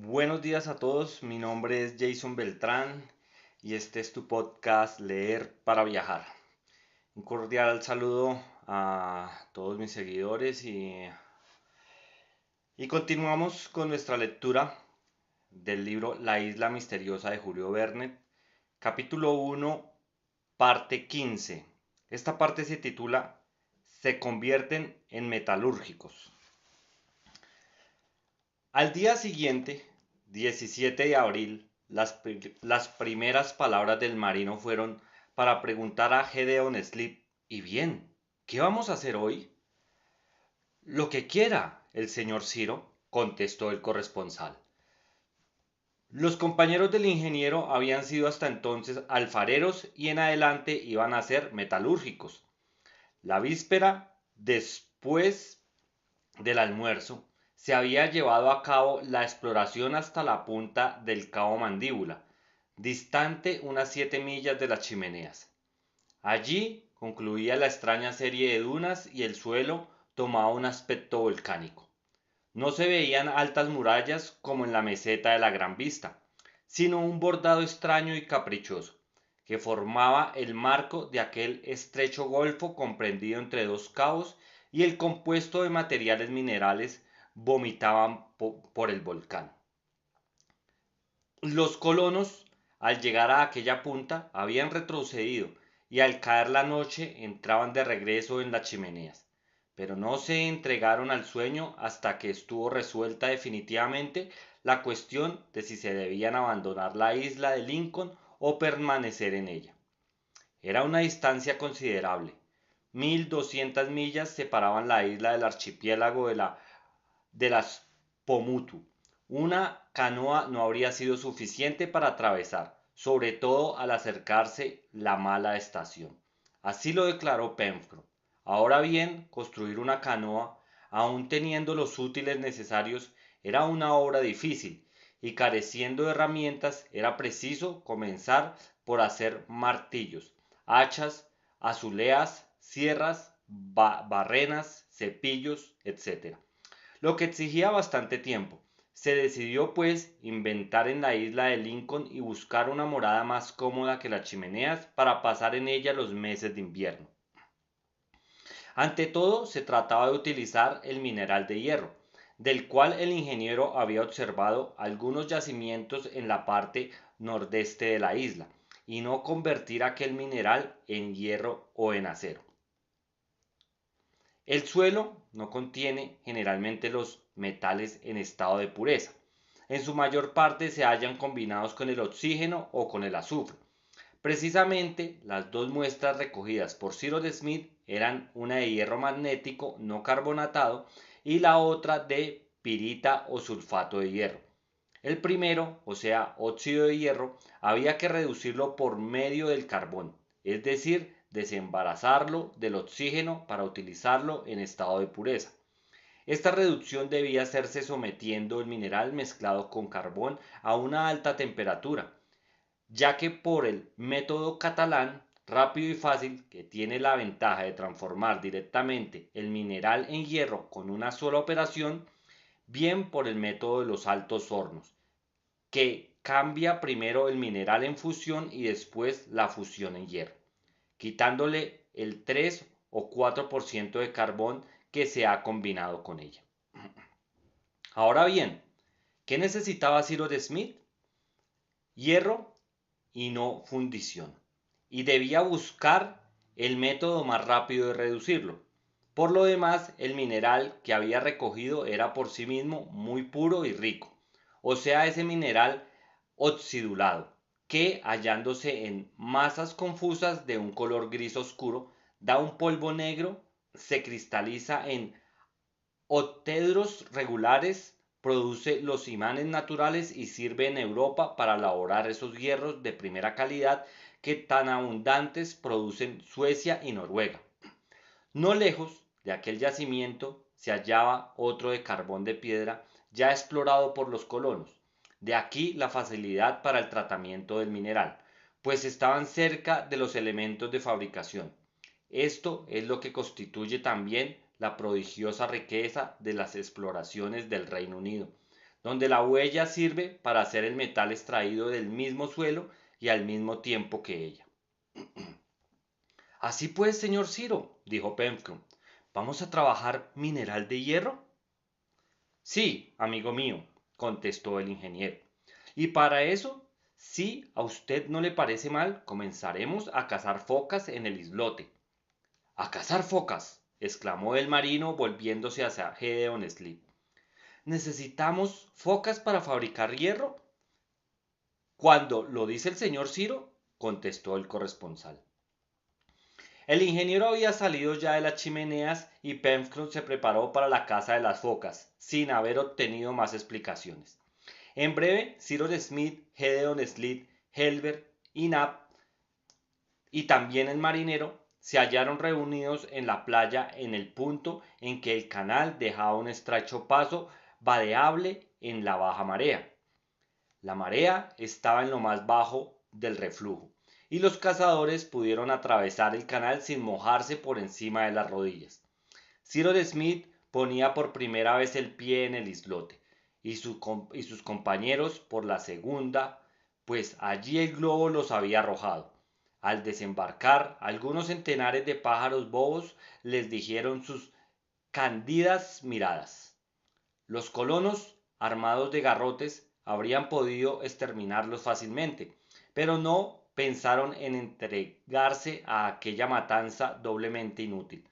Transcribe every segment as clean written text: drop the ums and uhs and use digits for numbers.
Buenos días a todos, mi nombre es Jason Beltrán y este es tu podcast Leer para Viajar. Un cordial saludo a todos mis seguidores y continuamos con nuestra lectura del libro La isla misteriosa de Julio Verne, capítulo 1, parte 15. Esta parte se titula Se convierten en metalúrgicos. Al día siguiente, 17 de abril, las primeras palabras del marino fueron para preguntar a Gedeon Sleep, ¿y bien? ¿Qué vamos a hacer hoy? Lo que quiera, el señor Ciro, contestó el corresponsal. Los compañeros del ingeniero habían sido hasta entonces alfareros y en adelante iban a ser metalúrgicos. La víspera, después del almuerzo, se había llevado a cabo la exploración hasta la punta del Cabo Mandíbula, distante unas 7 millas de las chimeneas. Allí concluía la extraña serie de dunas y el suelo tomaba un aspecto volcánico. No se veían altas murallas como en la meseta de la Gran Vista, sino un bordado extraño y caprichoso, que formaba el marco de aquel estrecho golfo comprendido entre dos cabos y el compuesto de materiales minerales vomitaban por el volcán. Los colonos, al llegar a aquella punta, habían retrocedido y al caer la noche entraban de regreso en las chimeneas, pero no se entregaron al sueño hasta que estuvo resuelta definitivamente la cuestión de si se debían abandonar la isla de Lincoln o permanecer en ella. Era una distancia considerable. 1200 millas separaban la isla del archipiélago de las Pomotu. Una canoa no habría sido suficiente para atravesar, sobre todo al acercarse la mala estación. Así lo declaró Pencroff. Ahora bien, construir una canoa, aun teniendo los útiles necesarios, era una obra difícil, y careciendo de herramientas era preciso comenzar por hacer martillos, hachas, azuleas, sierras, barrenas, cepillos, etc., lo que exigía bastante tiempo. Se decidió pues inventar en la isla de Lincoln y buscar una morada más cómoda que las chimeneas para pasar en ella los meses de invierno. Ante todo, se trataba de utilizar el mineral de hierro, del cual el ingeniero había observado algunos yacimientos en la parte nordeste de la isla, y no convertir aquel mineral en hierro o en acero. El suelo no contiene generalmente los metales en estado de pureza. En su mayor parte se hallan combinados con el oxígeno o con el azufre. Precisamente las dos muestras recogidas por Cyrus Smith eran una de hierro magnético no carbonatado y la otra de pirita o sulfato de hierro. El primero, o sea, óxido de hierro, había que reducirlo por medio del carbón, es decir, desembarazarlo del oxígeno para utilizarlo en estado de pureza. Esta reducción debía hacerse sometiendo el mineral mezclado con carbón a una alta temperatura, ya que por el método catalán, rápido y fácil, que tiene la ventaja de transformar directamente el mineral en hierro con una sola operación, bien por el método de los altos hornos, que cambia primero el mineral en fusión y después la fusión en hierro, quitándole el 3 o 4% de carbón que se ha combinado con ella. Ahora bien, ¿qué necesitaba Cyrus Smith? Hierro y no fundición, y debía buscar el método más rápido de reducirlo. Por lo demás, el mineral que había recogido era por sí mismo muy puro y rico, o sea, ese mineral oxidulado, que hallándose en masas confusas de un color gris oscuro, da un polvo negro, se cristaliza en octedros regulares, produce los imanes naturales y sirve en Europa para elaborar esos hierros de primera calidad que tan abundantes producen Suecia y Noruega. No lejos de aquel yacimiento se hallaba otro de carbón de piedra ya explorado por los colonos. De aquí la facilidad para el tratamiento del mineral, pues estaban cerca de los elementos de fabricación. Esto es lo que constituye también la prodigiosa riqueza de las exploraciones del Reino Unido, donde la huella sirve para hacer el metal extraído del mismo suelo y al mismo tiempo que ella. Así pues, señor Ciro, dijo Pencroff, ¿vamos a trabajar mineral de hierro? Sí, amigo mío, contestó el ingeniero. Y para eso, si a usted no le parece mal, comenzaremos a cazar focas en el islote. ¡A cazar focas! Exclamó el marino volviéndose hacia Gédéon Spilett. ¿Necesitamos focas para fabricar hierro? Cuando lo dice el señor Ciro, contestó el corresponsal. El ingeniero había salido ya de las chimeneas y Pencroff se preparó para la caza de las focas, sin haber obtenido más explicaciones. En breve, Cyrus Smith, Gédéon Spilett, Hilbert y Nab, y también el marinero, se hallaron reunidos en la playa en el punto en que el canal dejaba un estrecho paso vadeable en la baja marea. La marea estaba en lo más bajo del reflujo, y los cazadores pudieron atravesar el canal sin mojarse por encima de las rodillas. Cyrus Smith ponía por primera vez el pie en el islote, y sus compañeros por la segunda, pues allí el globo los había arrojado. Al desembarcar, algunos centenares de pájaros bobos les dijeron sus cándidas miradas. Los colonos, armados de garrotes, habrían podido exterminarlos fácilmente, pero no pensaron en entregarse a aquella matanza doblemente inútil,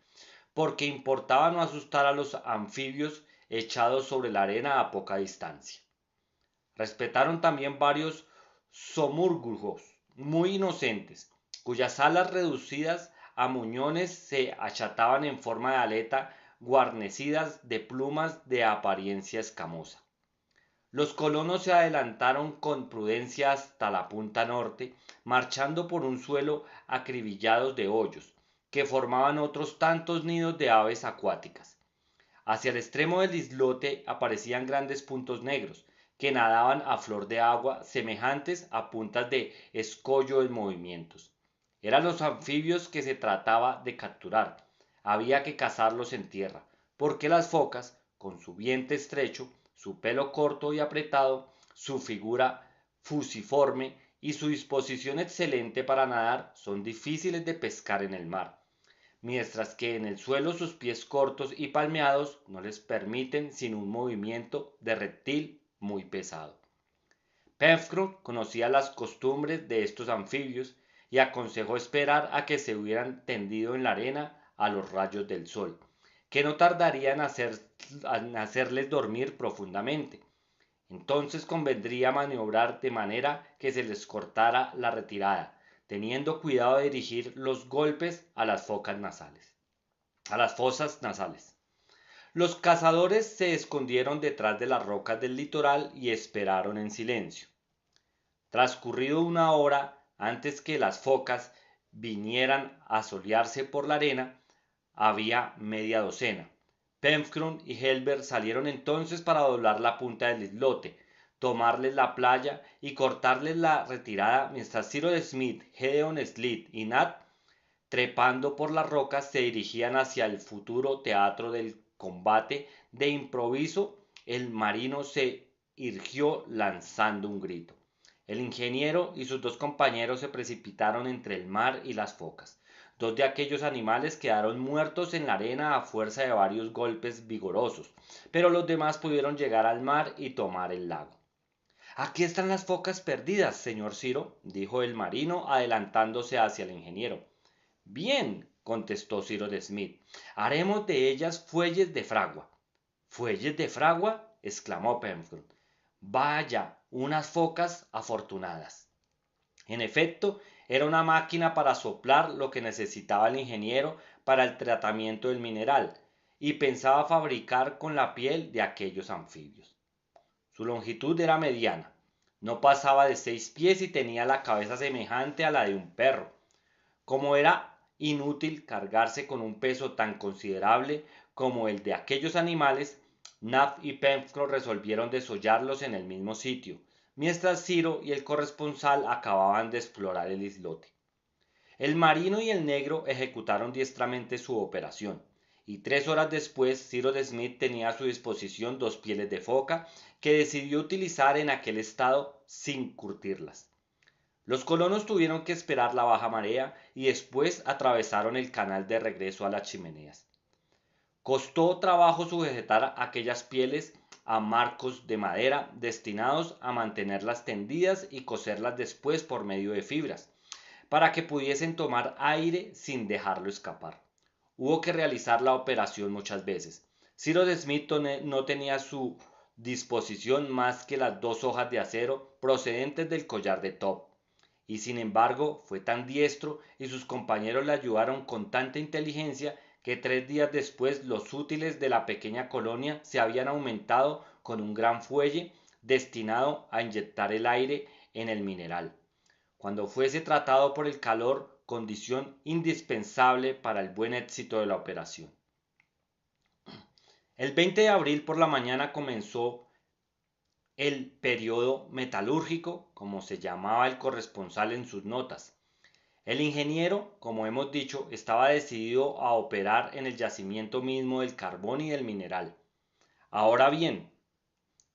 porque importaba no asustar a los anfibios echados sobre la arena a poca distancia. Respetaron también varios somúrgujos muy inocentes, cuyas alas reducidas a muñones se achataban en forma de aleta guarnecidas de plumas de apariencia escamosa. Los colonos se adelantaron con prudencia hasta la punta norte, marchando por un suelo acribillados de hoyos, que formaban otros tantos nidos de aves acuáticas. Hacia el extremo del islote aparecían grandes puntos negros, que nadaban a flor de agua, semejantes a puntas de escollo en movimientos. Eran los anfibios que se trataba de capturar. Había que cazarlos en tierra, porque las focas, con su vientre estrecho, su pelo corto y apretado, su figura fusiforme y su disposición excelente para nadar, son difíciles de pescar en el mar, mientras que en el suelo sus pies cortos y palmeados no les permiten sin un movimiento de reptil muy pesado. Pencroff conocía las costumbres de estos anfibios y aconsejó esperar a que se hubieran tendido en la arena a los rayos del sol, que no tardarían en hacerles dormir profundamente. Entonces convendría maniobrar de manera que se les cortara la retirada, teniendo cuidado de dirigir los golpes a las fosas nasales. Los cazadores se escondieron detrás de las rocas del litoral y esperaron en silencio. Transcurrido una hora antes que las focas vinieran a solearse por la arena, había media docena. Pencroff y Hilbert salieron entonces para doblar la punta del islote, tomarles la playa y cortarles la retirada, mientras Cyrus Smith, Gédéon Spilett y Nab, trepando por las rocas, se dirigían hacia el futuro teatro del combate. De improviso, el marino se irguió lanzando un grito. El ingeniero y sus dos compañeros se precipitaron entre el mar y las focas. Dos de aquellos animales quedaron muertos en la arena a fuerza de varios golpes vigorosos, pero los demás pudieron llegar al mar y tomar el lago. Aquí están las focas perdidas, señor Ciro, dijo el marino adelantándose hacia el ingeniero. Bien, contestó Cyrus Smith, haremos de ellas fuelles de fragua. ¿Fuelles de fragua? Exclamó Pencroff. Vaya, unas focas afortunadas. En efecto, era una máquina para soplar lo que necesitaba el ingeniero para el tratamiento del mineral, y pensaba fabricar con la piel de aquellos anfibios. Su longitud era mediana, no pasaba de 6 pies y tenía la cabeza semejante a la de un perro. Como era inútil cargarse con un peso tan considerable como el de aquellos animales, Nab y Pencroff resolvieron desollarlos en el mismo sitio, mientras Ciro y el corresponsal acababan de explorar el islote. El marino y el negro ejecutaron diestramente su operación, y 3 horas después Cyrus Smith tenía a su disposición 2 pieles de foca que decidió utilizar en aquel estado sin curtirlas. Los colonos tuvieron que esperar la baja marea y después atravesaron el canal de regreso a las chimeneas. Costó trabajo sujetar aquellas pieles a marcos de madera destinados a mantenerlas tendidas y coserlas después por medio de fibras, para que pudiesen tomar aire sin dejarlo escapar. Hubo que realizar la operación muchas veces. Cyrus Smith no tenía a su disposición más que las 2 hojas de acero procedentes del collar de Top, y sin embargo fue tan diestro y sus compañeros le ayudaron con tanta inteligencia que 3 días después los útiles de la pequeña colonia se habían aumentado con un gran fuelle destinado a inyectar el aire en el mineral, cuando fuese tratado por el calor, condición indispensable para el buen éxito de la operación. El 20 de abril por la mañana comenzó el periodo metalúrgico, como se llamaba el corresponsal en sus notas. El ingeniero, como hemos dicho, estaba decidido a operar en el yacimiento mismo del carbón y del mineral. Ahora bien,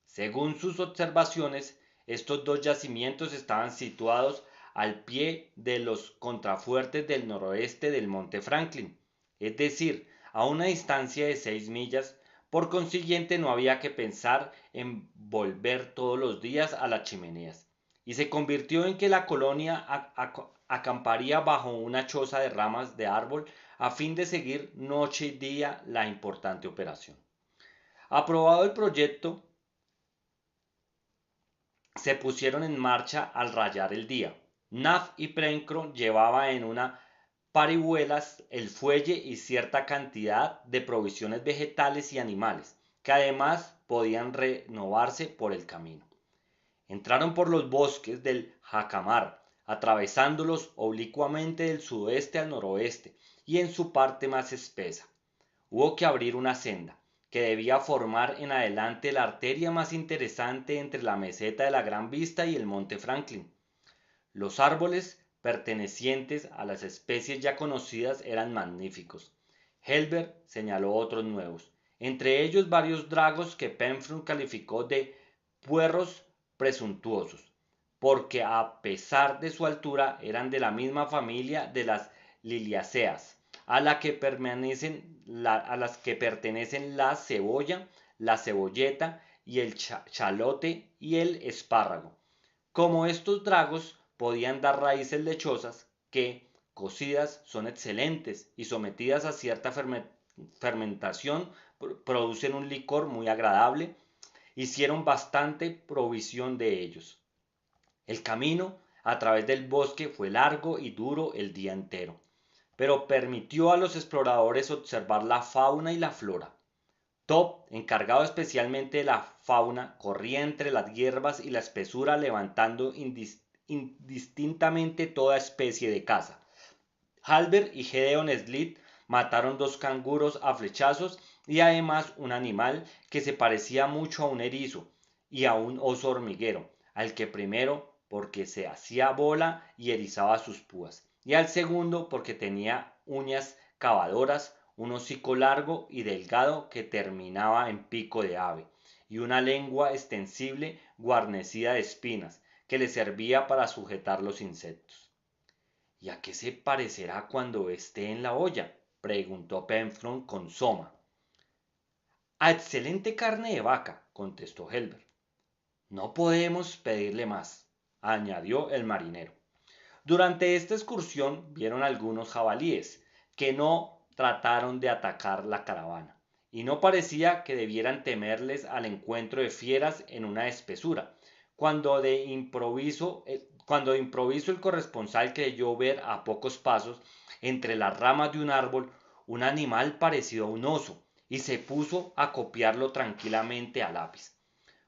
según sus observaciones, estos dos yacimientos estaban situados al pie de los contrafuertes del noroeste del monte Franklin, es decir, a una distancia de 6 millas. Por consiguiente, no había que pensar en volver todos los días a las chimeneas, y se convirtió en que la colonia acamparía bajo una choza de ramas de árbol a fin de seguir noche y día la importante operación. Aprobado el proyecto, se pusieron en marcha al rayar el día. Knapf y Pencroff llevaban en una parihuelas el fuelle y cierta cantidad de provisiones vegetales y animales, que además podían renovarse por el camino. Entraron por los bosques del jacamar, atravesándolos oblicuamente del sudoeste al noroeste y en su parte más espesa. Hubo que abrir una senda, que debía formar en adelante la arteria más interesante entre la meseta de la Gran Vista y el monte Franklin. Los árboles pertenecientes a las especies ya conocidas eran magníficos. Helber señaló otros nuevos, entre ellos varios dragos que Pencroff calificó de puerros presuntuosos, porque a pesar de su altura eran de la misma familia de las liliaceas, a las que pertenecen la cebolla, la cebolleta y el chalote y el espárrago. Como estos dragos podían dar raíces lechosas que, cocidas, son excelentes y sometidas a cierta fermentación producen un licor muy agradable, hicieron bastante provisión de ellos. El camino a través del bosque fue largo y duro el día entero, pero permitió a los exploradores observar la fauna y la flora. Top, encargado especialmente de la fauna, corría entre las hierbas y la espesura levantando indistintamente toda especie de caza. Halbert y Gedeon Spilett mataron 2 canguros a flechazos y además un animal que se parecía mucho a un erizo y a un oso hormiguero, al que primero porque se hacía bola y erizaba sus púas, y al segundo porque tenía uñas cavadoras, un hocico largo y delgado que terminaba en pico de ave, y una lengua extensible guarnecida de espinas, que le servía para sujetar los insectos. ¿Y a qué se parecerá cuando esté en la olla?, preguntó Pencroff con soma. A excelente carne de vaca, contestó Helber. No podemos pedirle más, añadió el marinero. Durante esta excursión vieron algunos jabalíes, que no trataron de atacar la caravana, y no parecía que debieran temerles al encuentro de fieras en una espesura, cuando de improviso el corresponsal creyó ver a pocos pasos, entre las ramas de un árbol, un animal parecido a un oso, y se puso a copiarlo tranquilamente a lápiz.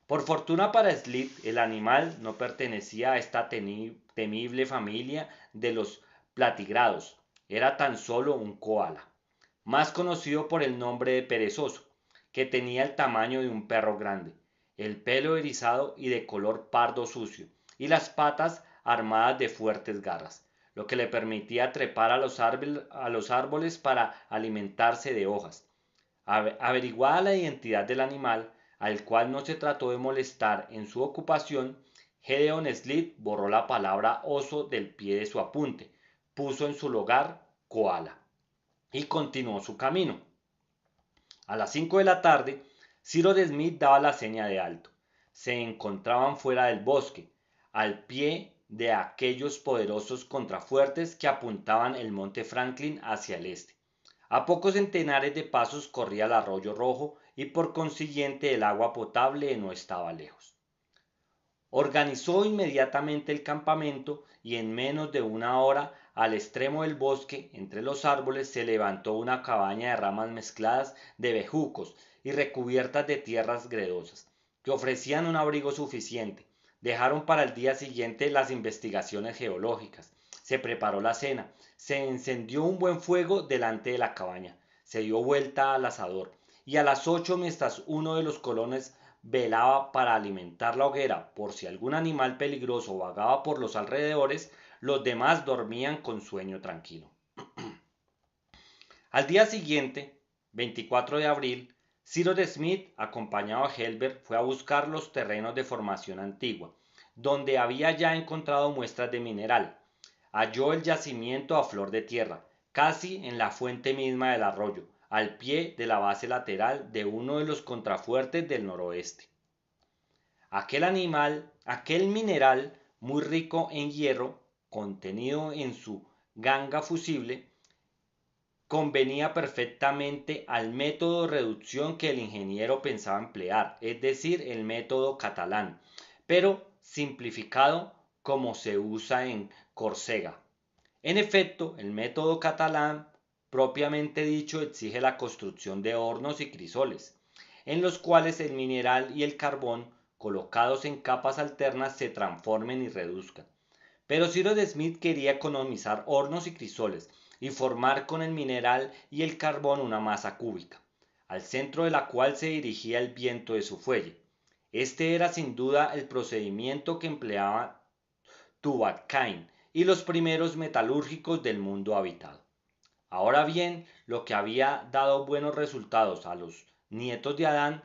Por fortuna para Spilett, el animal no pertenecía a esta temible familia de los platigrados, era tan solo un koala, más conocido por el nombre de perezoso, que tenía el tamaño de un perro grande, el pelo erizado y de color pardo sucio, y las patas armadas de fuertes garras, lo que le permitía trepar a los árboles para alimentarse de hojas, Averiguada la identidad del animal, al cual no se trató de molestar en su ocupación, Gedeon Slit borró la palabra oso del pie de su apunte, puso en su lugar koala y continuó su camino. A las 5 de la tarde, Cyrus Smith daba la seña de alto. Se encontraban fuera del bosque, al pie de aquellos poderosos contrafuertes que apuntaban el monte Franklin hacia el este. A pocos centenares de pasos corría el arroyo rojo y por consiguiente el agua potable no estaba lejos. Organizó inmediatamente el campamento y en menos de una hora, al extremo del bosque, entre los árboles, se levantó una cabaña de ramas mezcladas de bejucos y recubiertas de tierras gredosas, que ofrecían un abrigo suficiente. Dejaron para el día siguiente las investigaciones geológicas. Se preparó la cena, se encendió un buen fuego delante de la cabaña, se dio vuelta al asador, y a las 8, mientras uno de los colonos velaba para alimentar la hoguera por si algún animal peligroso vagaba por los alrededores, los demás dormían con sueño tranquilo. Al día siguiente, 24 de abril, Cyrus Smith, acompañado de Helbert, fue a buscar los terrenos de formación antigua, donde había ya encontrado muestras de mineral. Halló el yacimiento a flor de tierra, casi en la fuente misma del arroyo, al pie de la base lateral de uno de los contrafuertes del noroeste. Aquel mineral muy rico en hierro, contenido en su ganga fusible, convenía perfectamente al método de reducción que el ingeniero pensaba emplear, es decir, el método catalán, pero simplificado como se usa en Córcega. En efecto, el método catalán, propiamente dicho, exige la construcción de hornos y crisoles, en los cuales el mineral y el carbón, colocados en capas alternas, se transformen y reduzcan. Pero Cyrus Smith quería economizar hornos y crisoles y formar con el mineral y el carbón una masa cúbica, al centro de la cual se dirigía el viento de su fuelle. Este era sin duda el procedimiento que empleaba Tubal-Cain y los primeros metalúrgicos del mundo habitado. Ahora bien, lo que había dado buenos resultados a los nietos de Adán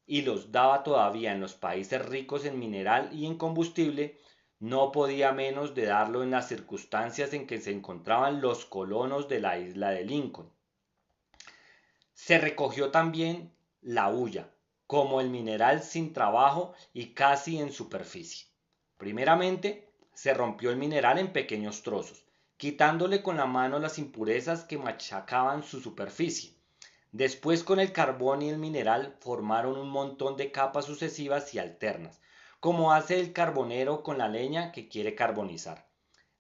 y los daba todavía en los países ricos en mineral y en combustible, no podía menos de darlo en las circunstancias en que se encontraban los colonos de la isla de Lincoln. Se recogió también la hulla, como el mineral sin trabajo y casi en superficie. Primeramente, se rompió el mineral en pequeños trozos, quitándole con la mano las impurezas que machacaban su superficie. Después, con el carbón y el mineral formaron un montón de capas sucesivas y alternas, como hace el carbonero con la leña que quiere carbonizar.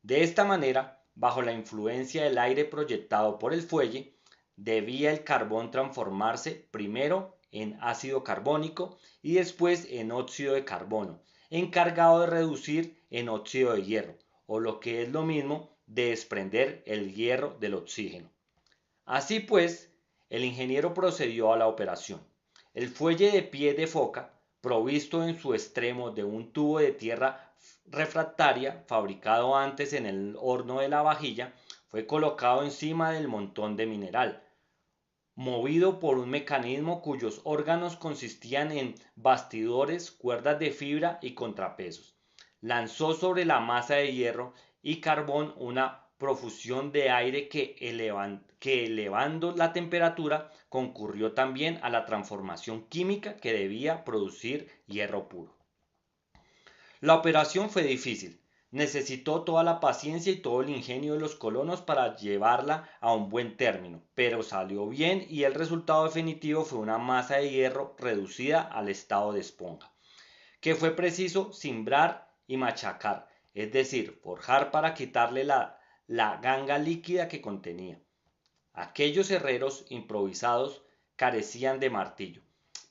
De esta manera, bajo la influencia del aire proyectado por el fuelle, debía el carbón transformarse primero en ácido carbónico y después en óxido de carbono, encargado de reducir en óxido de hierro, o lo que es lo mismo, de desprender el hierro del oxígeno. Así pues, el ingeniero procedió a la operación. El fuelle de pie de foca, provisto en su extremo de un tubo de tierra refractaria fabricado antes en el horno de la vajilla, fue colocado encima del montón de mineral, movido por un mecanismo cuyos órganos consistían en bastidores, cuerdas de fibra y contrapesos. Lanzó sobre la masa de hierro y carbón una profusión de aire que elevando la temperatura concurrió también a la transformación química que debía producir hierro puro. La operación fue difícil. Necesitó toda la paciencia y todo el ingenio de los colonos para llevarla a un buen término, pero salió bien y el resultado definitivo fue una masa de hierro reducida al estado de esponja, que fue preciso cimbrar y machacar, es decir, forjar para quitarle la ganga líquida que contenía. Aquellos herreros improvisados carecían de martillo,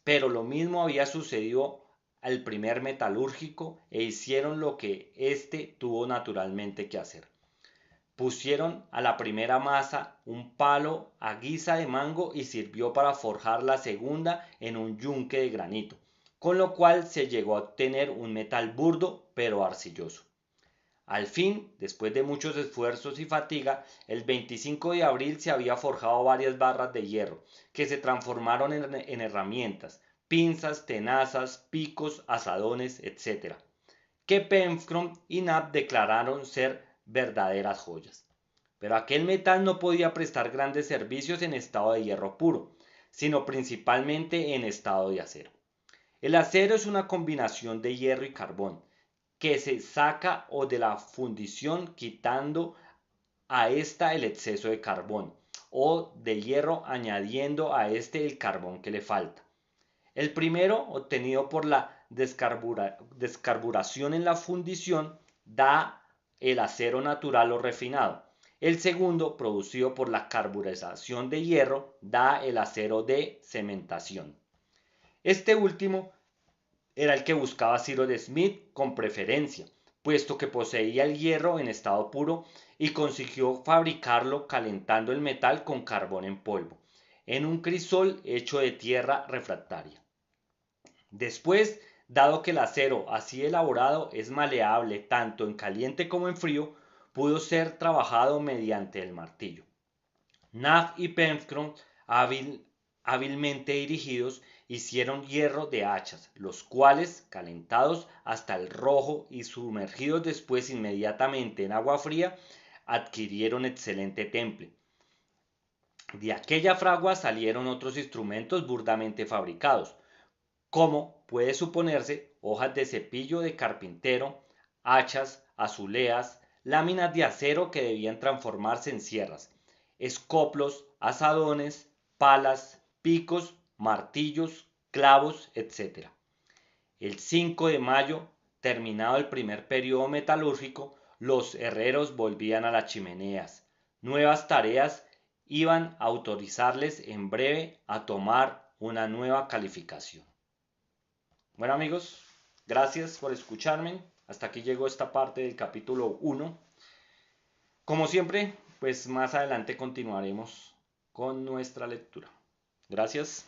pero lo mismo había sucedido al primer metalúrgico e hicieron lo que éste tuvo naturalmente que hacer. Pusieron a la primera masa un palo a guisa de mango y sirvió para forjar la segunda en un yunque de granito, con lo cual se llegó a obtener un metal burdo pero arcilloso. Al fin, después de muchos esfuerzos y fatiga, el 25 de abril se había forjado varias barras de hierro, que se transformaron en herramientas, pinzas, tenazas, picos, asadones, etc., que Penkroff y Knapp declararon ser verdaderas joyas. Pero aquel metal no podía prestar grandes servicios en estado de hierro puro, sino principalmente en estado de acero. El acero es una combinación de hierro y carbón, que se saca o de la fundición quitando a esta el exceso de carbón o de hierro añadiendo a este el carbón que le falta. El primero, obtenido por la descarburación en la fundición, da el acero natural o refinado. El segundo, producido por la carburización de hierro, da el acero de cementación. Este último era el que buscaba Cyrus Smith con preferencia, puesto que poseía el hierro en estado puro y consiguió fabricarlo calentando el metal con carbón en polvo, en un crisol hecho de tierra refractaria. Después, dado que el acero así elaborado es maleable tanto en caliente como en frío, pudo ser trabajado mediante el martillo. Knapp y Penkroff, hábilmente dirigidos, hicieron hierro de hachas, los cuales, calentados hasta el rojo y sumergidos después inmediatamente en agua fría, adquirieron excelente temple. De aquella fragua salieron otros instrumentos burdamente fabricados, como puede suponerse hojas de cepillo de carpintero, hachas, azuleas, láminas de acero que debían transformarse en sierras, escoplos, asadones, palas, picos, martillos, clavos, etc. El 5 de mayo, terminado el primer periodo metalúrgico, los herreros volvían a las chimeneas. Nuevas tareas iban a autorizarles en breve a tomar una nueva calificación. Bueno amigos, gracias por escucharme. Hasta aquí llegó esta parte del capítulo 1. Como siempre, pues más adelante continuaremos con nuestra lectura. Gracias.